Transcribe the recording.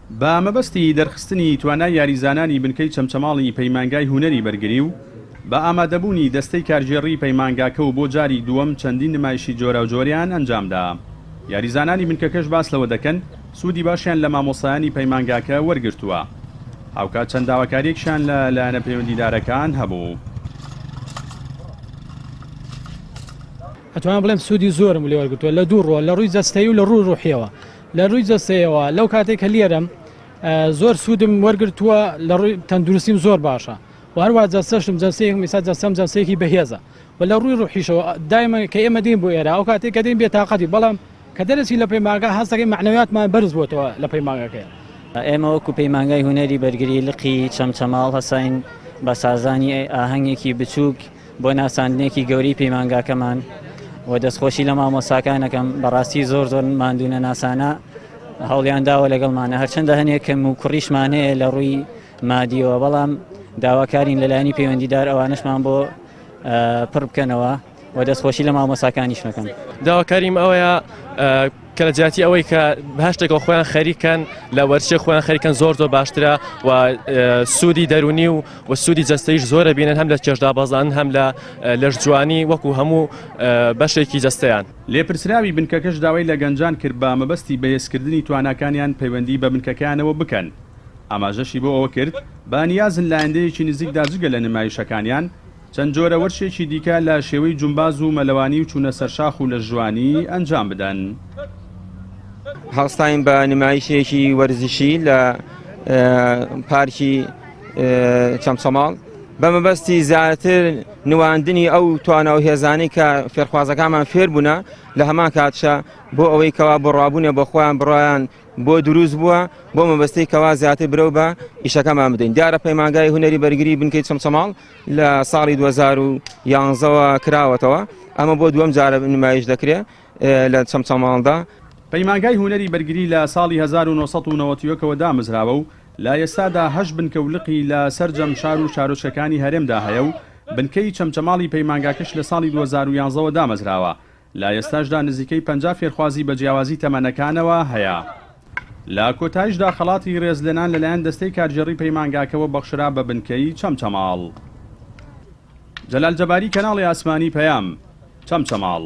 بە مەبەستی دەرخستنی توانای یاریزانانی بنکەی چەمچەماڵی پەیمانگای هونەری بەرگری و بە ئامادەبوونی دەستەی کارژێڕی پەیمانگاکە و بۆ جاری دووەم چەندین نمایشی جۆرە و جۆریان ئەنجامدا. یاریزانانی بنکەکەش باس لەوە دەکەن سوودی باشیان لە مامۆسایانی پەیمانگاکە وەرگرتووە. هاوکات چەند داواکاریەکشان لە لایەنە پەیوەندیدارەکان هەبوو. ئەتوانم بڵێم سوودی زۆرم لێ وەرگرتووە لە دوو ڕۆ، لە ڕووی جەستەیی و لە ڕووی ڕوحیەوە. لە ڕووی جەستەیەوە لەو کاتێک کە لێرەم زۆر سوودم وەرگرتووە، لە ڕووی تەندروستیم زۆر باشە و هەروە جەستەشم جەستەیەک میسا جەستەم جەستەیەکی بەهێزە و لە ڕووی ڕوحیشەوە دایما کە ئێمە دێین بۆ ئێرە ئەو کاتێک کە دێین بێتاقەتی، بەڵام کە دەرەچی لە پەیمانگا هەستەکەی معنەویاتمان بەرز بووتەوە لە پەیمانگاکەیە. ئێمە وەکو پەیمانگای هونەری بەرگری لقی چەمچەماڵ هەساین بە سازانی ئاهەنگێکی بچووک بۆ ناساندنێکی گەوری پەیمانگاکەمان و دەستخۆشی لە مامۆساکانەکەم بەڕاستی زۆر ماندوونە ناسانە هەوڵیان داوە لەگەڵمانە، هەرچەندە هەنێکم و کوڕیشمان هەیە لە ڕووی مادیەوە، بەڵام داواکارین لەلایەنی پەیوەندیدار ئەوانشمان بۆ پڕ بکەنەوە و دەستخۆشی لە مامۆساکانیش مەکەن. داواکاریم ئەوەیە کە لە جیاتی ئەوەی کە بەهشتێکەوە خۆیان خەریکەن لە وەرچێ خۆیان خەریکەن زۆر باشترە و سوودی دەرونی و سوودی جەستەیش زۆرە بینن، هەم لە چێژدابەزان هەم لە لەشجوانی وەکو هەموو بەشێکی جەستەیان. لێپرسراوی بنکەکەش داوای لە گەنجان کرد بە مەبەستی بەهێزکردنی تواناکانیان پەیوەندی بە بنکەکانەوە بکەن. ئاماژەشی بۆ ئەوە کرد با نیازن لە ئایندەیەکی نزیکدا جگە لە نمایشەکانیان چەند جۆرە وەرشێکی دیکە لە شێوەی جومباز و مەلەوانی و چوونە سەرشاخ و لە ژوانی ئەنجام بدەن. هەڵستاین بە نمایشێکی وەرزشی لە پارکی چەمچەماڵ بە مەبەستی زیاتر نواندنی ئەو توانە و هێزانەی کە فێرخوازەکانمان فێر بوونە لە هەمان کاتشە بۆ ئەوەی کەوا بۆ ڕابوونێ بۆ خۆیان بڕۆیان بۆ دروست بووە بۆ مەبەستەی کەوا زیاتر برەو بە ئیشەکەمان بدەین. دیارە پەیمانگای هونەری بەرگری بنکەی چەمچەماڵ لە ساڵی 2011ەوە کراوەتەوە، ئەمە بۆ دووەم جارە نمایش دەکرێت لە چەمچەماڵدا. پەیمانگای هونەری بەرگری لە ساڵی 1991ەوە دامەزراوە و لە ئێستادا 8 بنکە و لقی لە سەرجەم شار و شارۆچەکانی هەرێمدا هەیە و بنکەی چەمچەماڵی پەیمانگاکەش لە ساڵی 2011ەوە دامەزراوە. لە ئێستاشدا نزیکەی 50 فێرخوازی بە جیاوازی تەمەنەکانەوە هەیە. لە کۆتاییشدا خەڵاتی ڕێزلێنان لەلایەن دەستەی کارژێڕی پەیمانگاکەوە بەخشرا بە بنکەی چەمچەماڵ. جەلال جەباری، کەناڵی ئاسمانی پەیام، چەمچەماڵ.